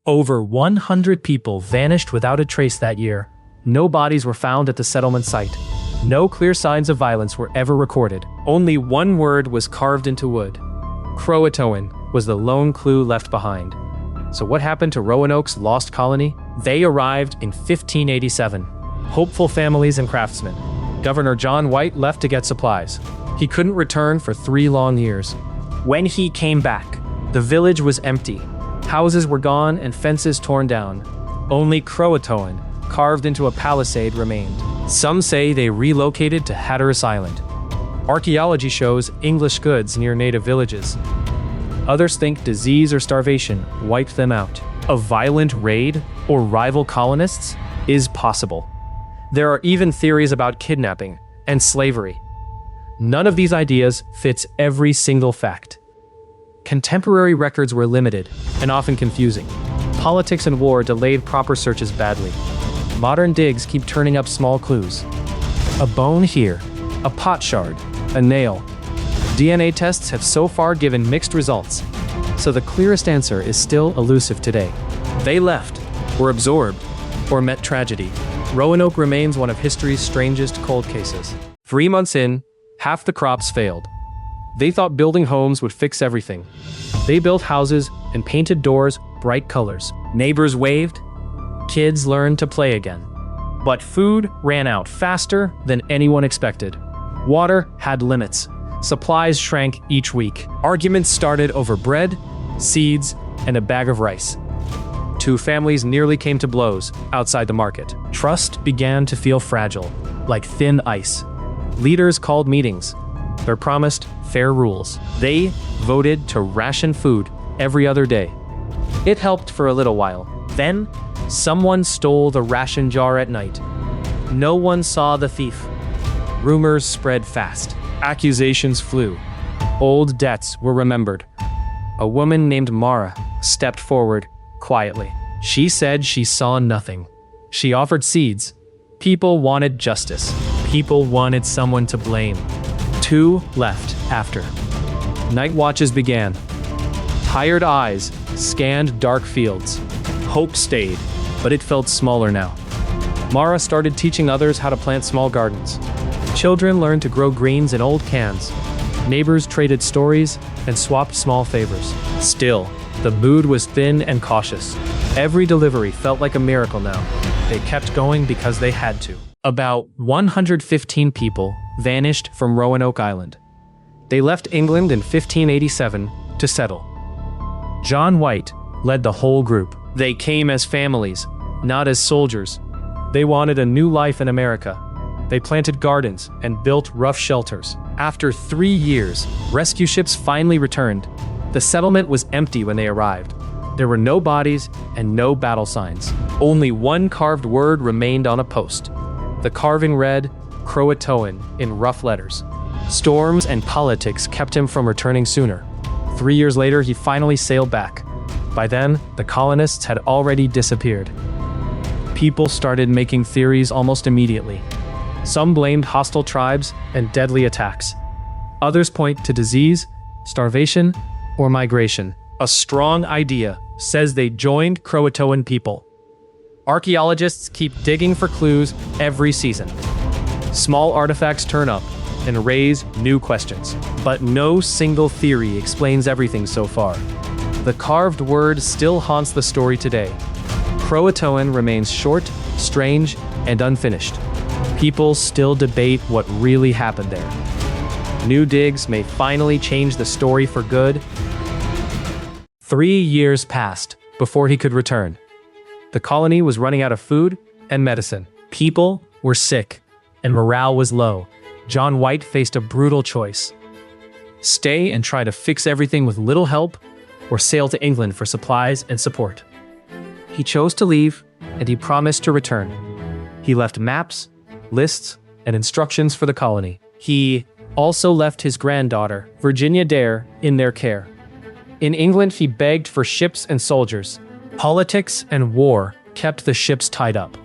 Over 100 people vanished without a trace that year. No bodies were found at the settlement site. No clear signs of violence were ever recorded. Only one word was carved into wood. CROATOAN was the lone clue left behind. So what happened to Roanoke's lost colony? They arrived in 1587. Hopeful families and craftsmen. Governor John White left to get supplies. He couldn't return for 3 long years. When he came back, the village was empty. Houses were gone and fences torn down. Only CROATOAN, carved into a palisade, remained. Some say they relocated to Hatteras Island. Archaeology shows English goods near native villages. Others think disease or starvation wiped them out. A violent raid or rival colonists is possible. There are even theories about kidnapping and slavery. None of these ideas fits every single fact. Contemporary records were limited and often confusing. Politics and war delayed proper searches badly. Modern digs keep turning up small clues. A bone here, a pot shard, a nail. DNA tests have so far given mixed results, so the clearest answer is still elusive today. They left, were absorbed, or met tragedy. Roanoke remains one of history's strangest cold cases. 3 months in, half the crops failed. They thought building homes would fix everything. They built houses and painted doors bright colors. Neighbors waved. Kids learned to play again. But food ran out faster than anyone expected. Water had limits. Supplies shrank each week. Arguments started over bread, seeds, and a bag of rice. 2 families nearly came to blows outside the market. Trust began to feel fragile, like thin ice. Leaders called meetings. They're promised fair rules. They voted to ration food every other day. It helped for a little while. Then, someone stole the ration jar at night. No one saw the thief. Rumors spread fast. Accusations flew. Old debts were remembered. A woman named Mara stepped forward quietly. She said she saw nothing. She offered seeds. People wanted justice. People wanted someone to blame. 2 left after. Night watches began. Tired eyes scanned dark fields. Hope stayed, but it felt smaller now. Mara started teaching others how to plant small gardens. Children learned to grow greens in old cans. Neighbors traded stories and swapped small favors. Still, the mood was thin and cautious. Every delivery felt like a miracle now. They kept going because they had to. About 115 people vanished from Roanoke Island. They left England in 1587 to settle. John White led the whole group. They came as families, not as soldiers. They wanted a new life in America. They planted gardens and built rough shelters. After 3 years, rescue ships finally returned. The settlement was empty when they arrived. There were no bodies and no battle signs. Only one carved word remained on a post. The carving read, CROATOAN, in rough letters. Storms and politics kept him from returning sooner. 3 years later, he finally sailed back. By then, the colonists had already disappeared. People started making theories almost immediately. Some blamed hostile tribes and deadly attacks. Others point to disease, starvation, or migration. A strong idea says they joined CROATOAN people. Archaeologists keep digging for clues every season. Small artifacts turn up and raise new questions. But no single theory explains everything so far. The carved word still haunts the story today. CROATOAN remains short, strange, and unfinished. People still debate what really happened there. New digs may finally change the story for good. 3 years passed before he could return. The colony was running out of food and medicine. People were sick, and morale was low. John White faced a brutal choice. Stay and try to fix everything with little help, or sail to England for supplies and support. He chose to leave, and he promised to return. He left maps, lists, and instructions for the colony. He also left his granddaughter, Virginia Dare, in their care. In England, he begged for ships and soldiers. Politics and war kept the ships tied up.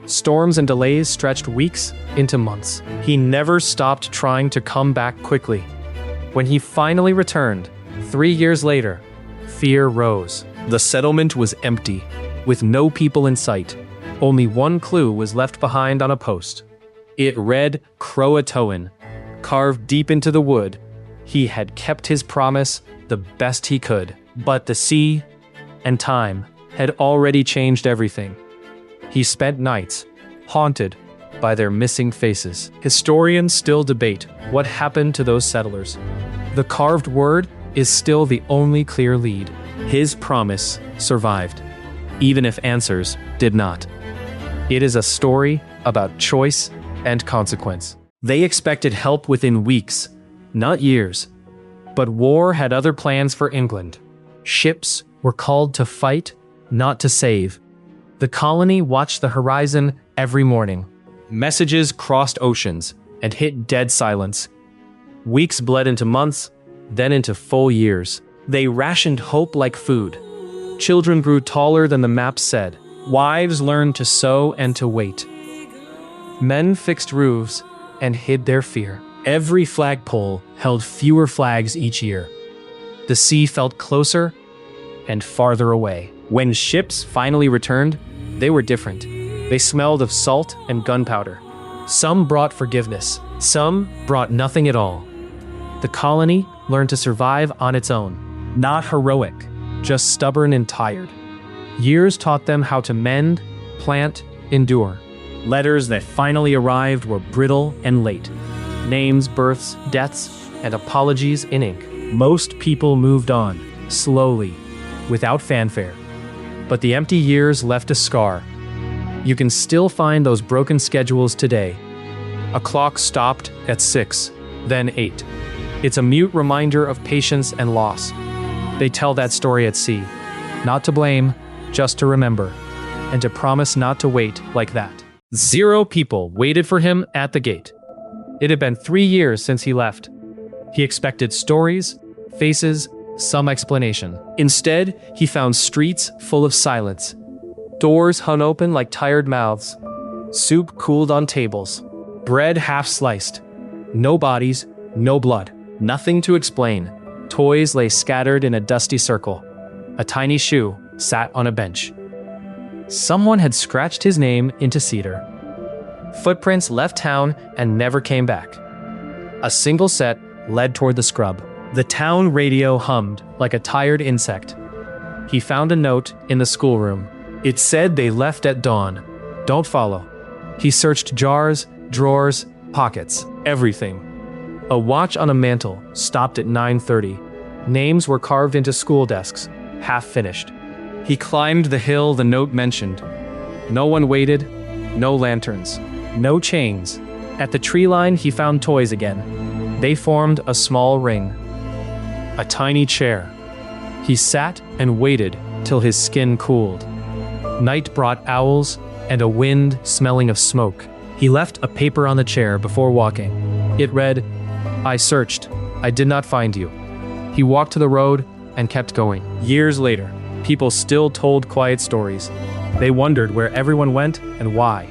Storms and delays stretched weeks into months. He never stopped trying to come back quickly. When he finally returned, 3 years later, fear rose. The settlement was empty, with no people in sight. Only one clue was left behind on a post. It read CROATOAN, carved deep into the wood. He had kept his promise the best he could, but the sea and time had already changed everything. He spent nights haunted by their missing faces. Historians still debate what happened to those settlers. The carved word is still the only clear lead. His promise survived, even if answers did not. It is a story about choice and consequence. They expected help within weeks, not years. But war had other plans for England. Ships were called to fight, not to save. The colony watched the horizon every morning. Messages crossed oceans and hit dead silence. Weeks bled into months, then into full years. They rationed hope like food. Children grew taller than the map said. Wives learned to sew and to wait. Men fixed roofs and hid their fear. Every flagpole held fewer flags each year. The sea felt closer and farther away. When ships finally returned, they were different. They smelled of salt and gunpowder. Some brought forgiveness. Some brought nothing at all. The colony learned to survive on its own. Not heroic, just stubborn and tired. Years taught them how to mend, plant, endure. Letters that finally arrived were brittle and late. Names, births, deaths, and apologies in ink. Most people moved on, slowly, without fanfare. But the empty years left a scar. You can still find those broken schedules today. A clock stopped at 6, then 8. It's a mute reminder of patience and loss. They tell that story at sea. Not to blame, just to remember. And to promise not to wait like that. 0 people waited for him at the gate. It had been 3 years since he left. He expected stories, faces, some explanation. Instead, he found streets full of silence. Doors hung open like tired mouths. Soup cooled on tables. Bread half sliced. No bodies, no blood. Nothing to explain. Toys lay scattered in a dusty circle. A tiny shoe sat on a bench. Someone had scratched his name into cedar. Footprints left town and never came back. A single set led toward the scrub. The town radio hummed like a tired insect. He found a note in the schoolroom. It said they left at dawn. Don't follow. He searched jars, drawers, pockets, everything. A watch on a mantle stopped at 9:30. Names were carved into school desks, half finished. He climbed the hill the note mentioned. No one waited, no lanterns, no chains. At the tree line, he found toys again. They formed a small ring. A tiny chair. He sat and waited till his skin cooled. Night brought owls and a wind smelling of smoke. He left a paper on the chair before walking. It read, "I searched. I did not find you." He walked to the road and kept going. Years later, people still told quiet stories. They wondered where everyone went and why.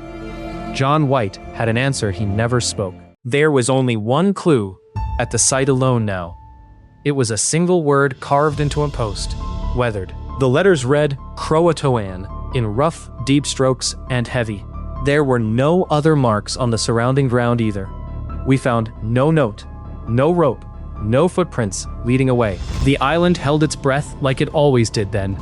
John White had an answer he never spoke. There was only one clue at the site alone now. It was a single word carved into a post, weathered. The letters read CROATOAN in rough, deep strokes and heavy. There were no other marks on the surrounding ground either. We found no note, no rope, no footprints leading away. The island held its breath like it always did then.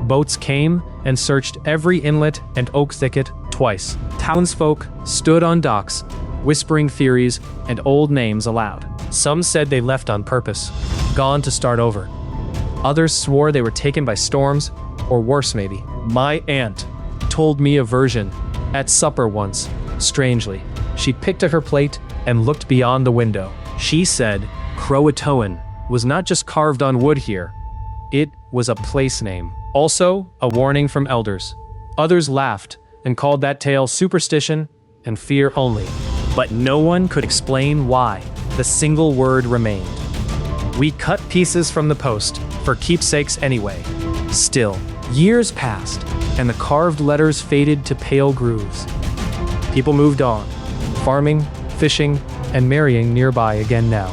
Boats came and searched every inlet and oak thicket twice. Townsfolk stood on docks, whispering theories and old names aloud. Some said they left on purpose, gone to start over. Others swore they were taken by storms, or worse maybe. My aunt told me a version at supper once. Strangely, she picked at her plate and looked beyond the window. She said CROATOAN was not just carved on wood here. It was a place name. Also, a warning from elders. Others laughed and called that tale superstition and fear only. But no one could explain why the single word remained. We cut pieces from the post for keepsakes anyway. Still, years passed, and the carved letters faded to pale grooves. People moved on, farming, fishing, and marrying nearby again now.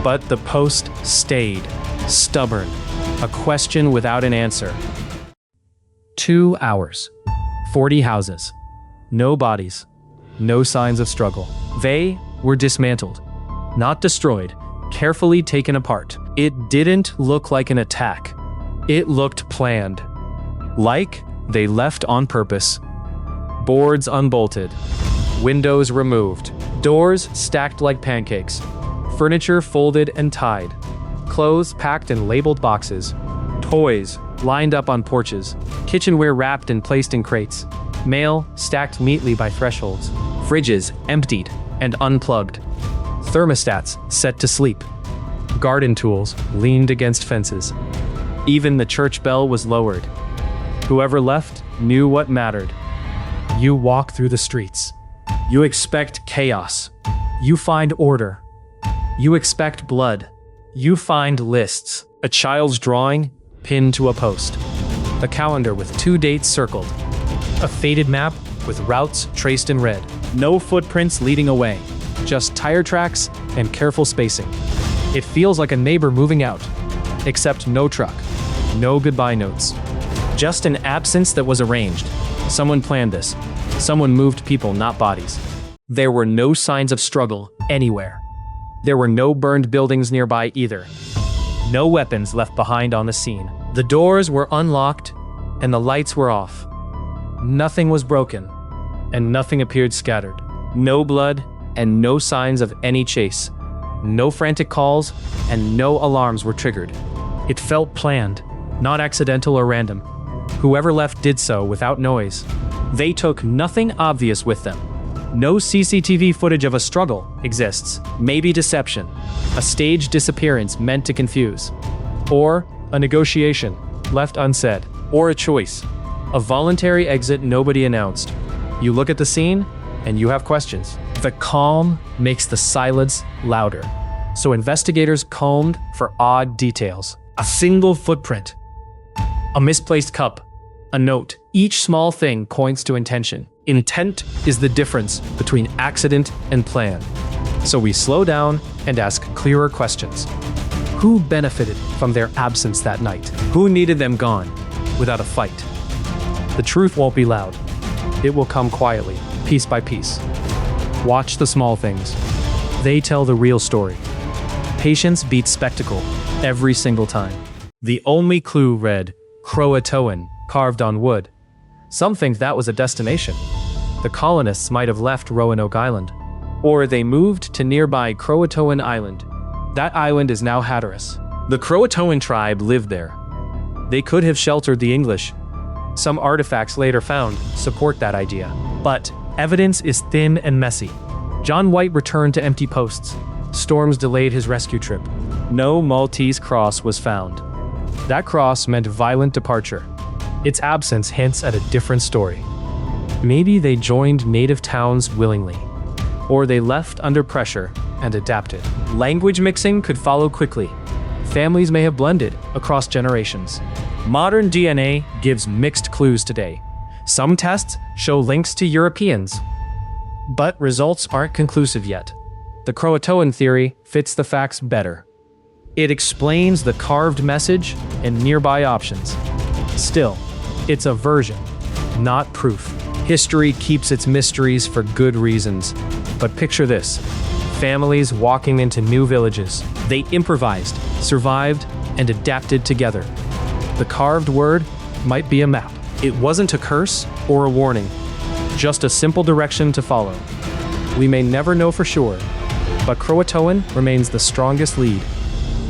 But the post stayed, stubborn, a question without an answer. 2 hours. 40 houses. No bodies. No signs of struggle. They were dismantled. Not destroyed. Carefully taken apart. It didn't look like an attack. It looked planned. Like they left on purpose. Boards unbolted. Windows removed. Doors stacked like pancakes. Furniture folded and tied. Clothes packed in labeled boxes. Toys lined up on porches. Kitchenware wrapped and placed in crates. Mail stacked neatly by thresholds. Fridges emptied and unplugged. Thermostats set to sleep. Garden tools leaned against fences. Even the church bell was lowered. Whoever left knew what mattered. You walk through the streets. You expect chaos. You find order. You expect blood. You find lists. A child's drawing pinned to a post. A calendar with 2 dates circled. A faded map with routes traced in red. No footprints leading away. Just tire tracks and careful spacing. It feels like a neighbor moving out. Except no truck. No goodbye notes. Just an absence that was arranged. Someone planned this. Someone moved people, not bodies. There were no signs of struggle anywhere. There were no burned buildings nearby either. No weapons left behind on the scene. The doors were unlocked and the lights were off. Nothing was broken and nothing appeared scattered. No blood and no signs of any chase. No frantic calls and no alarms were triggered. It felt planned, not accidental or random. Whoever left did so without noise. They took nothing obvious with them. No CCTV footage of a struggle exists. Maybe deception. A staged disappearance meant to confuse. Or a negotiation left unsaid. Or a choice. A voluntary exit nobody announced. You look at the scene and you have questions. The calm makes the silence louder. So investigators combed for odd details. A single footprint. A misplaced cup. A note. Each small thing points to intention. Intent is the difference between accident and plan. So we slow down and ask clearer questions. Who benefited from their absence that night? Who needed them gone without a fight? The truth won't be loud. It will come quietly, piece by piece. Watch the small things. They tell the real story. Patience beats spectacle every single time. The only clue read, CROATOAN, carved on wood. Some think that was a destination. The colonists might have left Roanoke Island. Or they moved to nearby CROATOAN Island. That island is now Hatteras. The CROATOAN tribe lived there. They could have sheltered the English. Some artifacts later found support that idea. But evidence is thin and messy. John White returned to empty posts. Storms delayed his rescue trip. No Maltese cross was found. That cross meant violent departure. Its absence hints at a different story. Maybe they joined native towns willingly. Or they left under pressure and adapted. Language mixing could follow quickly. Families may have blended across generations. Modern DNA gives mixed clues today. Some tests show links to Europeans. But results aren't conclusive yet. The CROATOAN theory fits the facts better. It explains the carved message and nearby options. Still, it's a version, not proof. History keeps its mysteries for good reasons. But picture this. Families walking into new villages. They improvised, survived, and adapted together. The carved word might be a map. It wasn't a curse or a warning, just a simple direction to follow. We may never know for sure, but CROATOAN remains the strongest lead,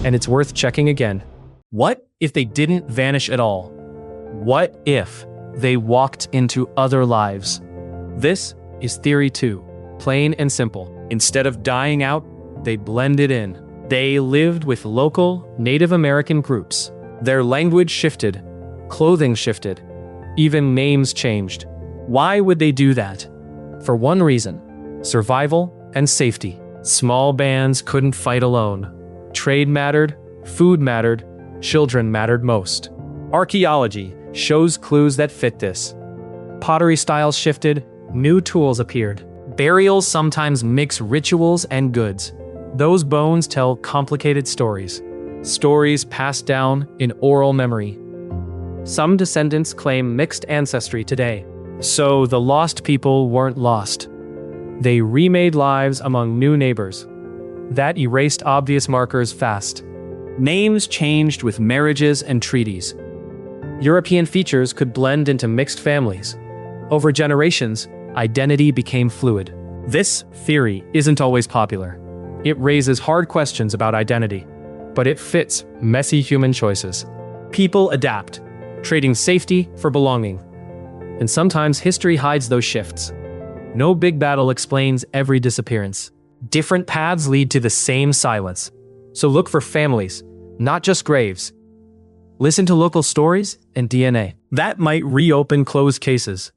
and it's worth checking again. What if they didn't vanish at all? What if they walked into other lives? This is Theory 2, plain and simple. Instead of dying out, they blended in. They lived with local Native American groups. Their language shifted, clothing shifted, even names changed. Why would they do that? For one reason: survival and safety. Small bands couldn't fight alone. Trade mattered, food mattered, children mattered most. Archaeology shows clues that fit this. Pottery styles shifted, new tools appeared. Burials sometimes mix rituals and goods. Those bones tell complicated stories. Stories passed down in oral memory. Some descendants claim mixed ancestry today. So the lost people weren't lost. They remade lives among new neighbors. That erased obvious markers fast. Names changed with marriages and treaties. European features could blend into mixed families. Over generations, identity became fluid. This theory isn't always popular. It raises hard questions about identity, but it fits messy human choices. People adapt, trading safety for belonging. And sometimes history hides those shifts. No big battle explains every disappearance. Different paths lead to the same silence. So look for families, not just graves. Listen to local stories and DNA. That might reopen closed cases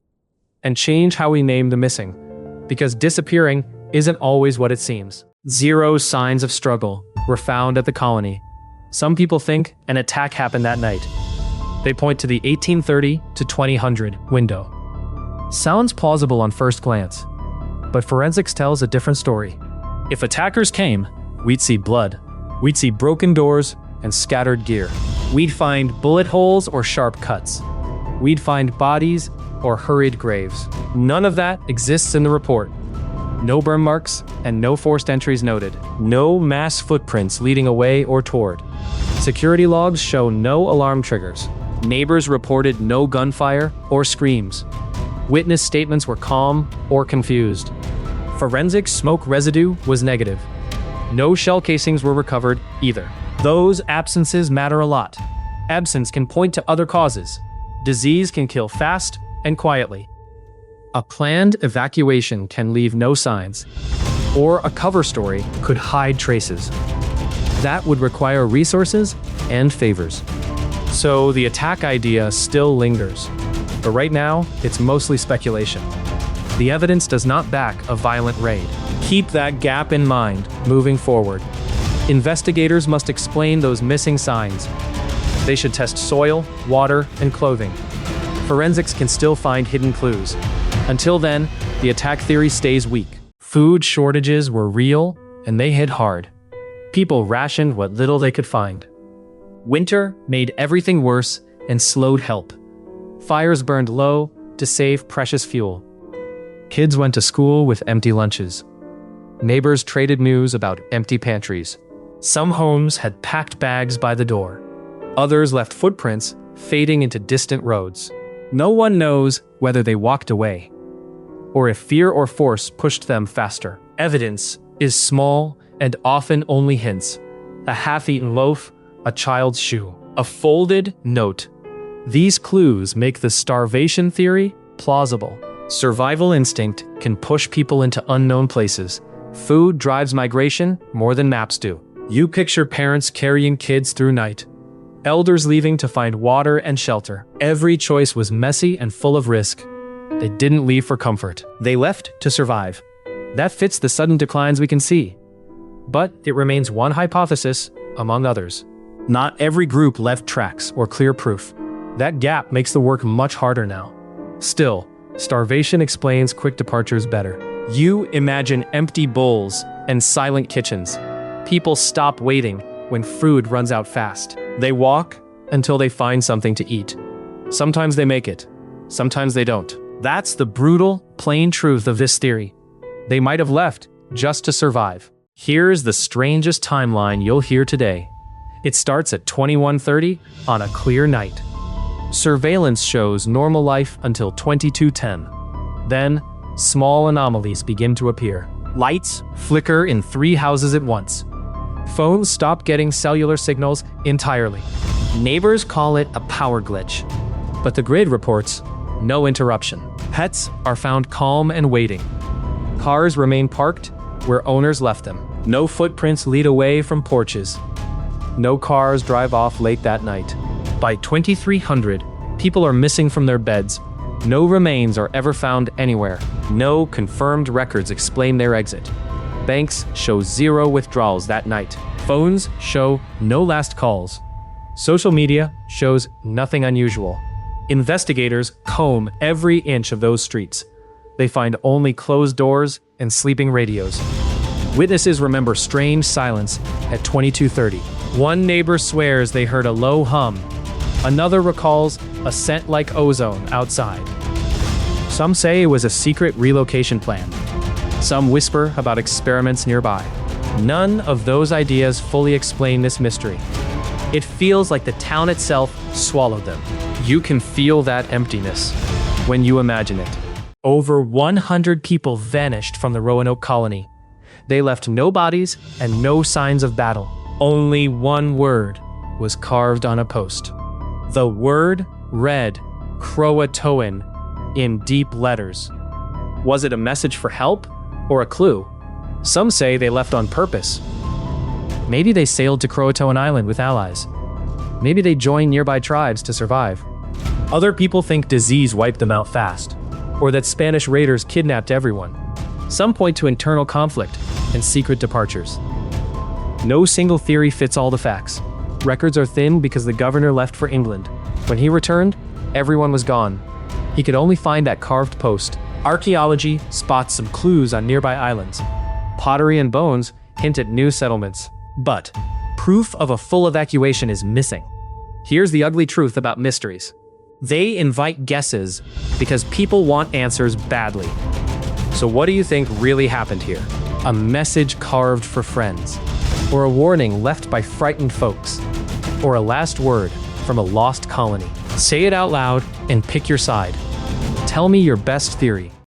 and change how we name the missing, because disappearing isn't always what it seems. 0 signs of struggle were found at the colony. Some people think an attack happened that night. They point to the 1830 to 2000 window. Sounds plausible on first glance, but forensics tells a different story. If attackers came, we'd see blood. We'd see broken doors and scattered gear. We'd find bullet holes or sharp cuts. We'd find bodies or hurried graves. None of that exists in the report. No burn marks and no forced entries noted. No mass footprints leading away or toward. Security logs show no alarm triggers. Neighbors reported no gunfire or screams. Witness statements were calm or confused. Forensic smoke residue was negative. No shell casings were recovered either. Those absences matter a lot. Absence can point to other causes. Disease can kill fast and quietly. A planned evacuation can leave no signs, or a cover story could hide traces. That would require resources and favors. So the attack idea still lingers, but right now it's mostly speculation. The evidence does not back a violent raid. Keep that gap in mind moving forward. Investigators must explain those missing signs. They should test soil, water, and clothing. Forensics can still find hidden clues. Until then, the attack theory stays weak. Food shortages were real, and they hit hard. People rationed what little they could find. Winter made everything worse and slowed help. Fires burned low to save precious fuel. Kids went to school with empty lunches. Neighbors traded news about empty pantries. Some homes had packed bags by the door. Others left footprints fading into distant roads. No one knows whether they walked away, or if fear or force pushed them faster. Evidence is small and often only hints. A half-eaten loaf, a child's shoe, a folded note. These clues make the starvation theory plausible. Survival instinct can push people into unknown places. Food drives migration more than maps do. You picture parents carrying kids through night. Elders leaving to find water and shelter. Every choice was messy and full of risk. They didn't leave for comfort. They left to survive. That fits the sudden declines we can see. But it remains one hypothesis among others. Not every group left tracks or clear proof. That gap makes the work much harder now. Still, starvation explains quick departures better. You imagine empty bowls and silent kitchens. People stop waiting when food runs out fast. They walk until they find something to eat. Sometimes they make it, sometimes they don't. That's the brutal, plain truth of this theory. They might have left just to survive. Here's the strangest timeline you'll hear today. It starts at 21:30 on a clear night. Surveillance shows normal life until 22:10. Then, small anomalies begin to appear. Lights flicker in 3 houses at once. Phones stop getting cellular signals entirely. Neighbors call it a power glitch, but the grid reports no interruption. Pets are found calm and waiting. Cars remain parked where owners left them. No footprints lead away from porches. No cars drive off late that night. By 2300, people are missing from their beds. No remains are ever found anywhere. No confirmed records explain their exit. Banks show 0 withdrawals that night. Phones show no last calls. Social media shows nothing unusual. Investigators comb every inch of those streets. They find only closed doors and sleeping radios. Witnesses remember strange silence at 22:30. One neighbor swears they heard a low hum, Another recalls a scent like ozone outside. Some say it was a secret relocation plan. Some whisper about experiments nearby. None of those ideas fully explain this mystery. It feels like the town itself swallowed them. You can feel that emptiness when you imagine it. Over 100 people vanished from the Roanoke colony. They left no bodies and no signs of battle. Only one word was carved on a post. The word read CROATOAN in deep letters. Was it a message for help or a clue? Some say they left on purpose. Maybe they sailed to CROATOAN Island with allies. Maybe they joined nearby tribes to survive. Other people think disease wiped them out fast, or that Spanish raiders kidnapped everyone. Some point to internal conflict and secret departures. No single theory fits all the facts. Records are thin because the governor left for England. When he returned, everyone was gone. He could only find that carved post. Archaeology spots some clues on nearby islands. Pottery and bones hint at new settlements. But proof of a full evacuation is missing. Here's the ugly truth about mysteries. They invite guesses because people want answers badly. So what do you think really happened here? A message carved for friends? Or a warning left by frightened folks? Or a last word from a lost colony? Say it out loud and pick your side. Tell me your best theory.